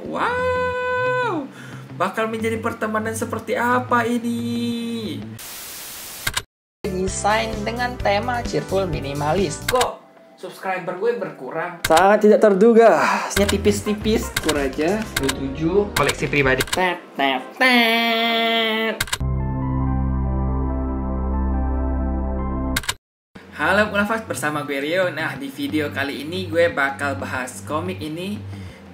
wow, bakal menjadi pertemanan seperti apa ini? Desain dengan tema cheerful minimalis. Kok subscriber gue berkurang? Sangat tidak terduga. Nya tipis-tipis, kur aja 27 koleksi pribadi. Halo Penafas, bersama gue Rio. Nah, di video kali ini gue bakal bahas komik ini,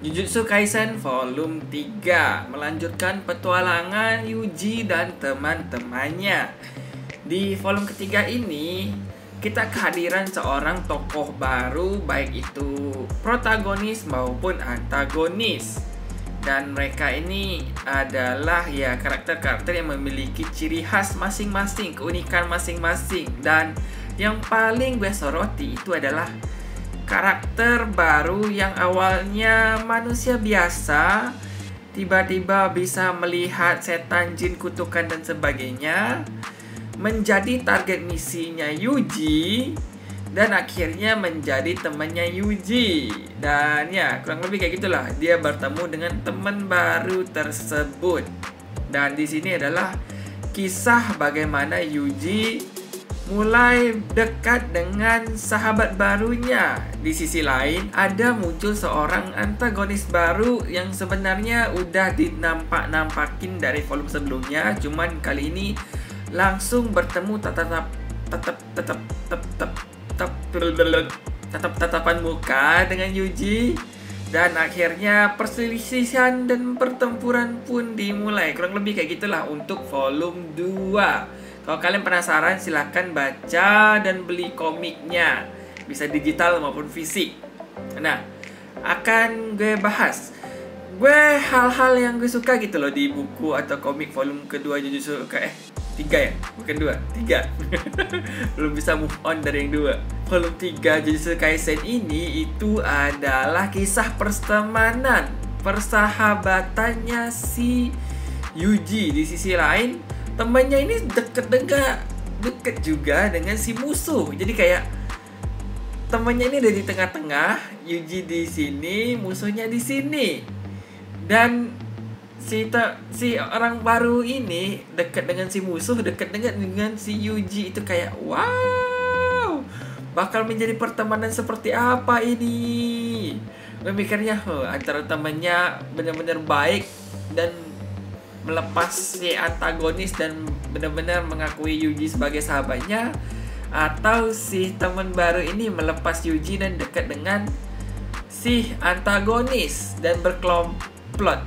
Jujutsu Kaisen Volume 3, melanjutkan petualangan Yuji dan teman-temannya. Di volume ketiga ini, kita kehadiran seorang tokoh baru, baik itu protagonis maupun antagonis. Dan mereka ini adalah ya karakter-karakter yang memiliki ciri khas masing-masing, keunikan masing-masing. Dan yang paling gue soroti itu adalah karakter baru yang awalnya manusia biasa, tiba-tiba bisa melihat setan, jin, kutukan dan sebagainya, menjadi target misinya Yuji, dan akhirnya menjadi temannya Yuji. Dan ya kurang lebih kayak gitulah, dia bertemu dengan teman baru tersebut. Dan di sini adalah kisah bagaimana Yuji mulai dekat dengan sahabat barunya. Di sisi lain, ada muncul seorang antagonis baru yang sebenarnya udah dinampak-nampakin dari volume sebelumnya, cuman kali ini langsung bertemu tatapan muka dengan Yuji, dan akhirnya perselisihan dan pertempuran pun dimulai. Kurang lebih kayak gitulah untuk volume 2. Kalau kalian penasaran, silahkan baca dan beli komiknya, bisa digital maupun fisik. Nah, akan gue bahas hal-hal yang gue suka gitu loh di buku atau komik volume kedua Jujutsu 3 ya? Bukan 2, 3 belum bisa move on dari yang 2. Volume 3 Jujutsu Kaisen ini itu adalah kisah pertemanan, persahabatannya si Yuji. Di sisi lain, temannya ini deket juga dengan si musuh. Jadi kayak temannya ini ada di tengah-tengah, Yuji di sini, musuhnya di sini. Dan si orang baru ini dekat dengan si musuh, dekat dengan si Yuji. Itu kayak wow, bakal menjadi pertemanan seperti apa ini? Gue mikirnya antara temannya benar-benar baik dan melepas si antagonis dan benar-benar mengakui Yuji sebagai sahabatnya, atau si teman baru ini melepas Yuji dan dekat dengan si antagonis dan berkomplot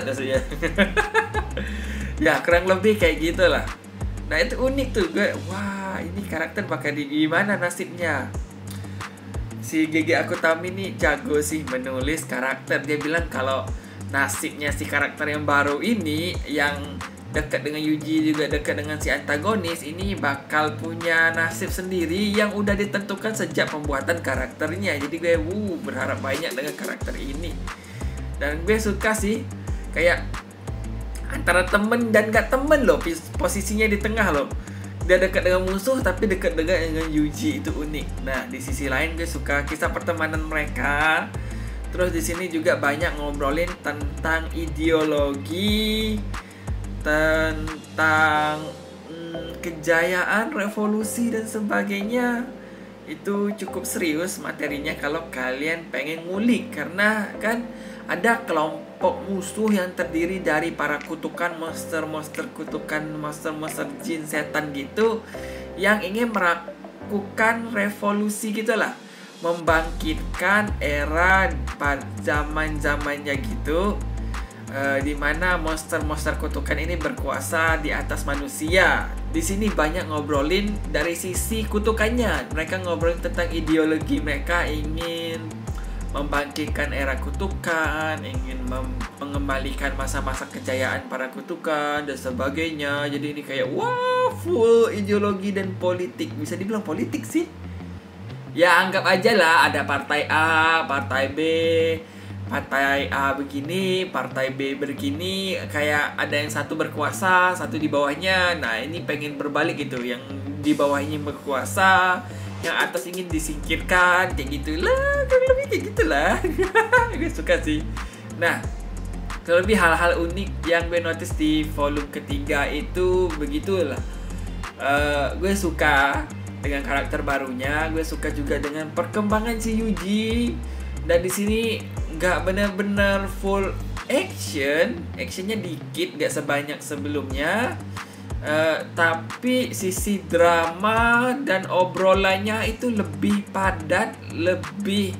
maksudnya. Ya kurang lebih kayak gitulah. Nah itu unik tuh, gue wah ini karakter bakal di gimana nasibnya. Si GG Akutami ini jago sih menulis karakter. Dia bilang kalau nasibnya si karakter yang baru ini, yang dekat dengan Yuji juga dekat dengan si antagonis ini, bakal punya nasib sendiri yang udah ditentukan sejak pembuatan karakternya. Jadi gue berharap banyak dengan karakter ini. Dan gue suka sih kayak antara temen dan gak temen loh, posisinya di tengah loh. Dia dekat dengan musuh tapi dekat dengan Yuji, itu unik. Nah, di sisi lain gue suka kisah pertemanan mereka. Terus di sini juga banyak ngobrolin tentang ideologi, tentang kejayaan, revolusi dan sebagainya. Itu cukup serius materinya kalau kalian pengen ngulik, karena kan ada kelompok musuh yang terdiri dari para kutukan, monster-monster kutukan, monster-monster jin, setan gitu, yang ingin melakukan revolusi gitulah, membangkitkan era zaman-zamannya gitu, dimana monster-monster kutukan ini berkuasa di atas manusia. Di sini banyak ngobrolin dari sisi kutukannya. Mereka ngobrolin tentang ideologi mereka, ingin membangkitkan era kutukan, ingin mengembalikan masa-masa kejayaan para kutukan dan sebagainya. Jadi ini kayak wah, full ideologi dan politik. Bisa dibilang politik sih. Ya anggap aja lah, ada partai A, partai B, partai A begini, partai B begini, kayak ada yang satu berkuasa, satu di bawahnya. Nah ini pengen berbalik gitu, yang di bawahnya berkuasa, yang atas ingin disingkirkan, kayak gitu lah, kurang lebih kayak gitulah. Gue suka sih. Nah, terlebih hal-hal unik yang gue notice di volume ketiga itu begitulah. Gue suka dengan karakter barunya, gue suka juga dengan perkembangan si Yuji. Dan di sini nggak benar-benar full actionnya dikit, nggak sebanyak sebelumnya. Tapi sisi drama dan obrolannya itu lebih padat, lebih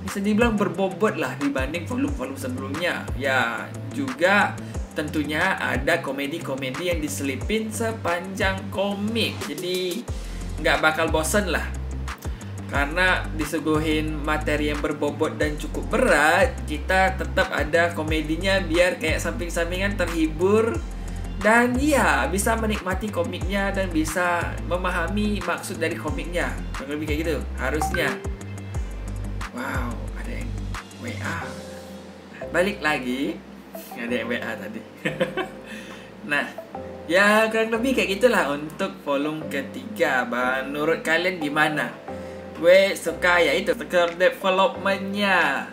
bisa dibilang berbobot lah dibanding volume-volume sebelumnya. Ya, juga tentunya ada komedi-komedi yang diselipin sepanjang komik. Jadi nggak bakal bosen lah. Karena disuguhin materi yang berbobot dan cukup berat, kita tetap ada komedinya biar kayak samping-sampingan terhibur. Dan ya, bisa menikmati komiknya dan bisa memahami maksud dari komiknya. Lebih kayak gitu, harusnya. Wow, ada yang WA. Balik lagi, ada yang WA tadi. Nah, ya kurang lebih kayak gitulah untuk volume ketiga. Menurut kalian gimana? Gue suka ya itu, development-nya,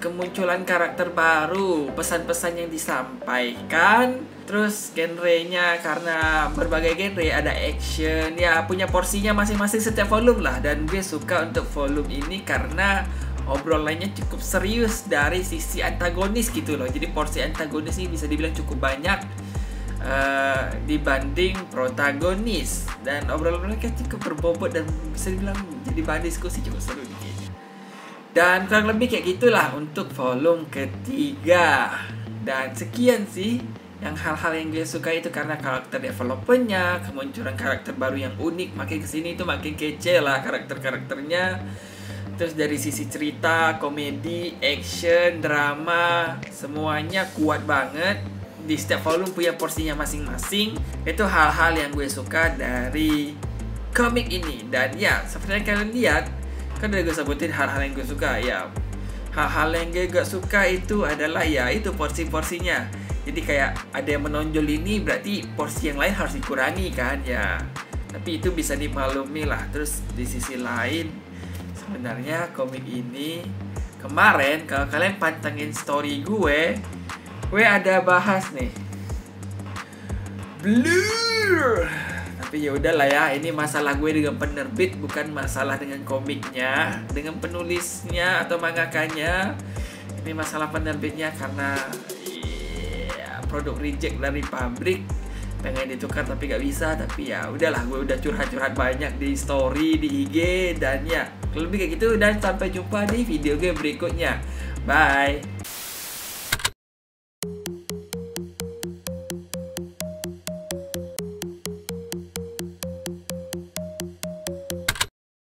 kemunculan karakter baru, pesan-pesan yang disampaikan, terus genrenya karena berbagai genre, ada action, ya punya porsinya masing-masing setiap volume lah. Dan gue suka untuk volume ini karena obrolannya cukup serius dari sisi antagonis gitu loh. Jadi porsi antagonis ini bisa dibilang cukup banyak dibanding protagonis, dan obrolan mereka cukup berbobot dan bisa dibilang jadi bahan diskusi cukup seru nih kayaknya. Dan kurang lebih kayak gitulah untuk volume ketiga. Dan sekian sih yang hal-hal yang gue suka itu karena karakter developmentnya, kemunculan karakter baru yang unik, makin kesini itu makin kece lah karakter-karakternya. Terus dari sisi cerita, komedi, action, drama, semuanya kuat banget. Di setiap volume punya porsinya masing-masing. Itu hal-hal yang gue suka dari komik ini. Dan ya, seperti yang kalian lihat, kan udah gue sebutin hal-hal yang gue suka. Ya, hal-hal yang gue gak suka itu adalah ya itu porsi-porsinya. Jadi kayak ada yang menonjol ini, berarti porsi yang lain harus dikurangi kan ya. Tapi itu bisa dimaklumi lah. Terus di sisi lain, sebenarnya komik ini kemarin kalau kalian pantengin story gue ada bahas nih Blur. Tapi ya udahlah ya, ini masalah gue dengan penerbit, bukan masalah dengan komiknya, dengan penulisnya atau mangakanya. Ini masalah penerbitnya karena produk reject dari pabrik, pengen ditukar tapi gak bisa. Tapi ya udahlah, gue udah curhat-curhat banyak di story, di IG, dan ya lebih kayak gitu. Dan sampai jumpa di video gue berikutnya. Bye.